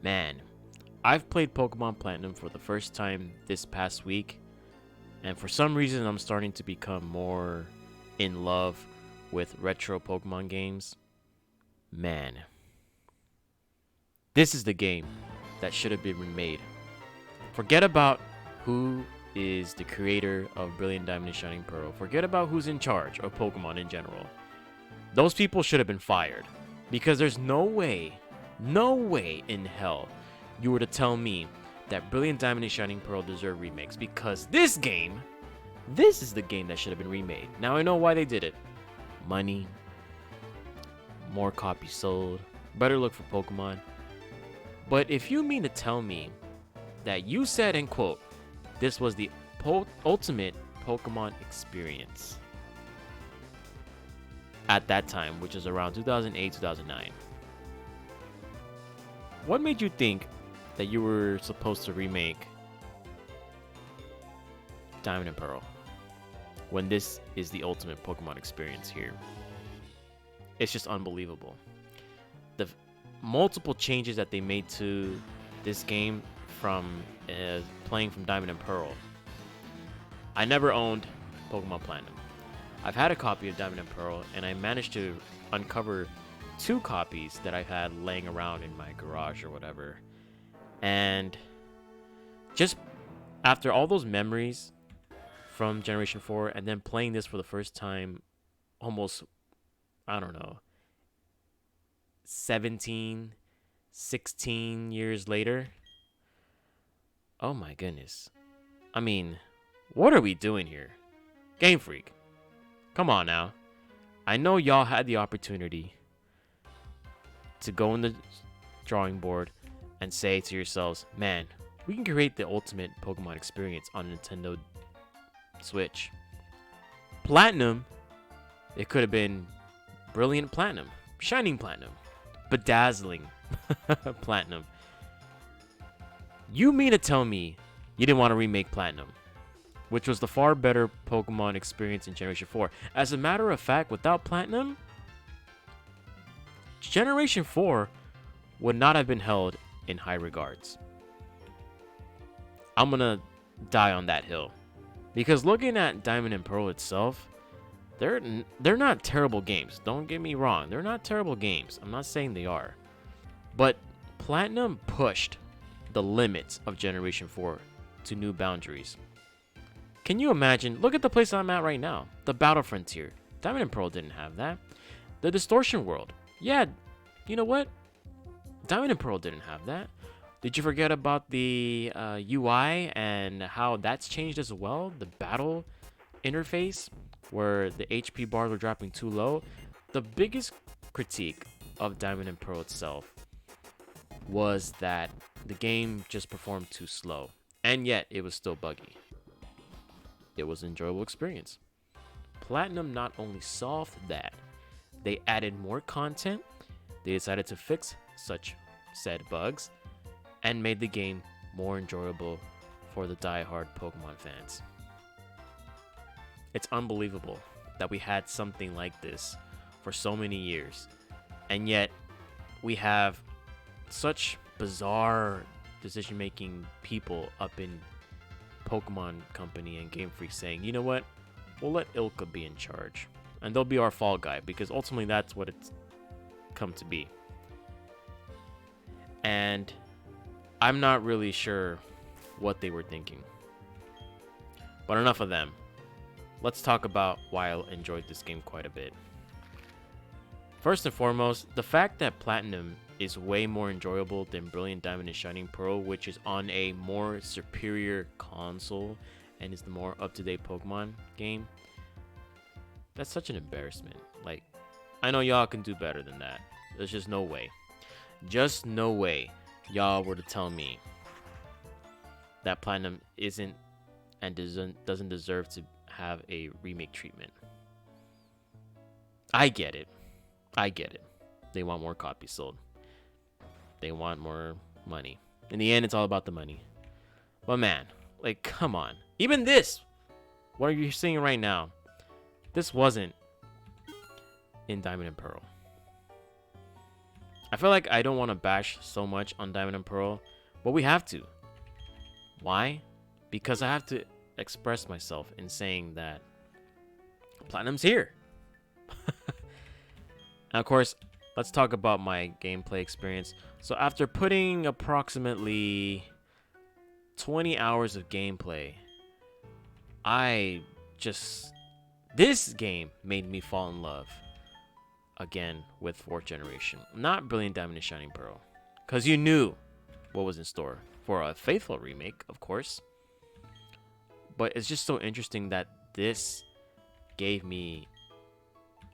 Man, I've played Pokemon Platinum for the first time this past week, and for some reason I'm starting to become more in love with retro Pokemon games. Man, this is the game that should have been remade. Forget about who is the creator of Brilliant Diamond and Shining Pearl. Forget about who's in charge of Pokemon in general. Those people should have been fired. Because there's no way in hell you were to tell me that Brilliant Diamond and Shining Pearl deserve remakes. Because this is the game that should have been remade. Now I know why they did it. Money, more copies sold, better look for Pokemon. But if you mean to tell me that you said, and quote, this was the ultimate Pokemon experience at that time, which is around 2008, 2009. What made you think that you were supposed to remake Diamond and Pearl when this is the ultimate Pokemon experience here? It's just unbelievable. The multiple changes that they made to this game from playing from Diamond and Pearl. I never owned Pokemon Platinum. I've had a copy of Diamond and Pearl, and I managed to uncover 2 copies that I've had laying around in my garage or whatever. And just after all those memories from Generation 4 and then playing this for the first time almost, I don't know, 17, 16 years later. Oh my goodness. I mean, what are we doing here? Game Freak. Come on now. I know y'all had the opportunity to go in the drawing board and say to yourselves, man, we can create the ultimate Pokemon experience on Nintendo Switch. Platinum, it could have been Brilliant Platinum, Shining Platinum, Bedazzling Platinum. You mean to tell me you didn't want to remake Platinum, which was the far better Pokemon experience in Generation 4. As a matter of fact, without Platinum, Generation 4 would not have been held in high regards. I'm gonna die on that hill. Because looking at Diamond and Pearl itself, they're not terrible games. Don't get me wrong. They're not terrible games. I'm not saying they are. But Platinum pushed the limits of Generation 4 to new boundaries. Can you imagine? Look at the place I'm at right now. The Battle Frontier. Diamond and Pearl didn't have that. The Distortion World. Yeah, you know what? Diamond and Pearl didn't have that. Did you forget about the UI and how that's changed as well? The battle interface where the HP bars were dropping too low. The biggest critique of Diamond and Pearl itself was that the game just performed too slow. And yet, it was still buggy. It was an enjoyable experience. Platinum not only solved that, they added more content, they decided to fix such said bugs, and made the game more enjoyable for the die-hard Pokemon fans. It's unbelievable that we had something like this for so many years, and yet we have such bizarre decision-making people up in Pokemon Company and Game Freak saying, you know what, we'll let Ilka be in charge, and they'll be our fall guy, because ultimately that's what it's come to be. And I'm not really sure what they were thinking. But enough of them. Let's talk about why I enjoyed this game quite a bit. First and foremost, the fact that Platinum is way more enjoyable than Brilliant Diamond and Shining Pearl, which is on a more superior console and is the more up-to-date Pokemon game. That's such an embarrassment. Like, I know y'all can do better than that. There's just no way. Just no way y'all were to tell me that Platinum isn't and doesn't deserve to have a remake treatment. I get it. They want more copies sold. They want more money. In the end, it's all about the money. But man, like, come on. Even this, what are you seeing right now? This wasn't in Diamond and Pearl. I feel like I don't want to bash so much on Diamond and Pearl, but we have to. Why? Because I have to express myself in saying that Platinum's here. And of course, let's talk about my gameplay experience. So after putting approximately 20 hours of gameplay, this game made me fall in love again with 4th generation. Not Brilliant Diamond and Shining Pearl, because you knew what was in store for a faithful remake, of course. But it's just so interesting that this gave me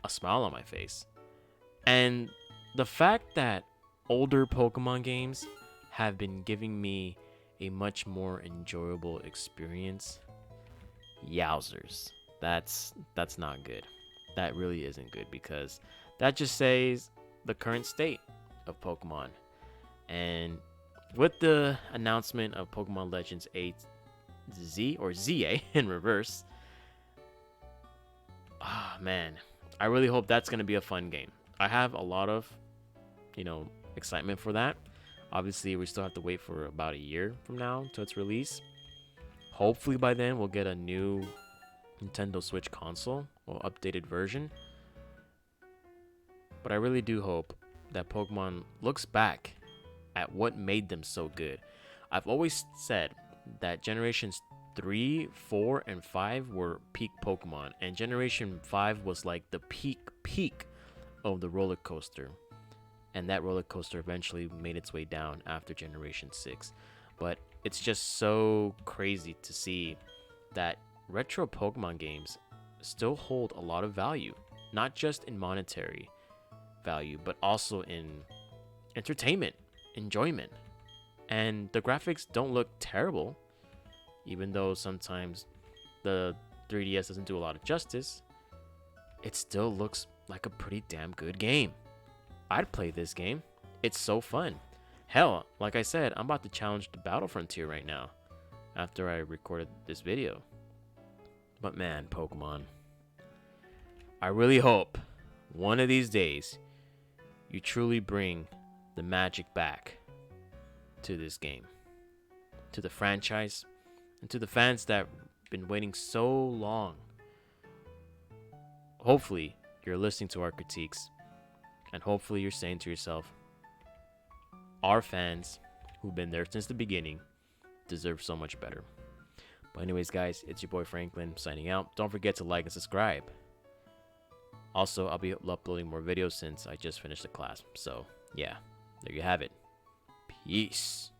a smile on my face. And the fact that older Pokemon games have been giving me a much more enjoyable experience, yowzers. That's not good. That really isn't good, because that just says the current state of Pokemon. And with the announcement of Pokemon Legends 8Z or ZA in reverse, man, I really hope that's going to be a fun game. I have a lot of, excitement for that. Obviously, we still have to wait for about a year from now to its release. Hopefully by then we'll get a new Nintendo Switch console or updated version. But I really do hope that Pokemon looks back at what made them so good. I've always said that Generations 3, 4, and 5 were peak Pokemon, and Generation 5 was like the peak of the roller coaster. And that roller coaster eventually made its way down after Generation 6. But it's just so crazy to see that retro Pokemon games still hold a lot of value, not just in monetary value, but also in entertainment, enjoyment. And the graphics don't look terrible, even though sometimes the 3DS doesn't do a lot of justice. It still looks like a pretty damn good game. I'd play this game. It's so fun. Hell, like I said, I'm about to challenge the Battle Frontier right now after I recorded this video. But man, Pokemon, I really hope one of these days you truly bring the magic back to this game, to the franchise, and to the fans that have been waiting so long. Hopefully, you're listening to our critiques, and hopefully you're saying to yourself, our fans who've been there since the beginning deserve so much better. But anyways, guys, it's your boy Franklin signing out. Don't forget to like and subscribe. Also, I'll be uploading more videos since I just finished the class. So, yeah, there you have it. Peace.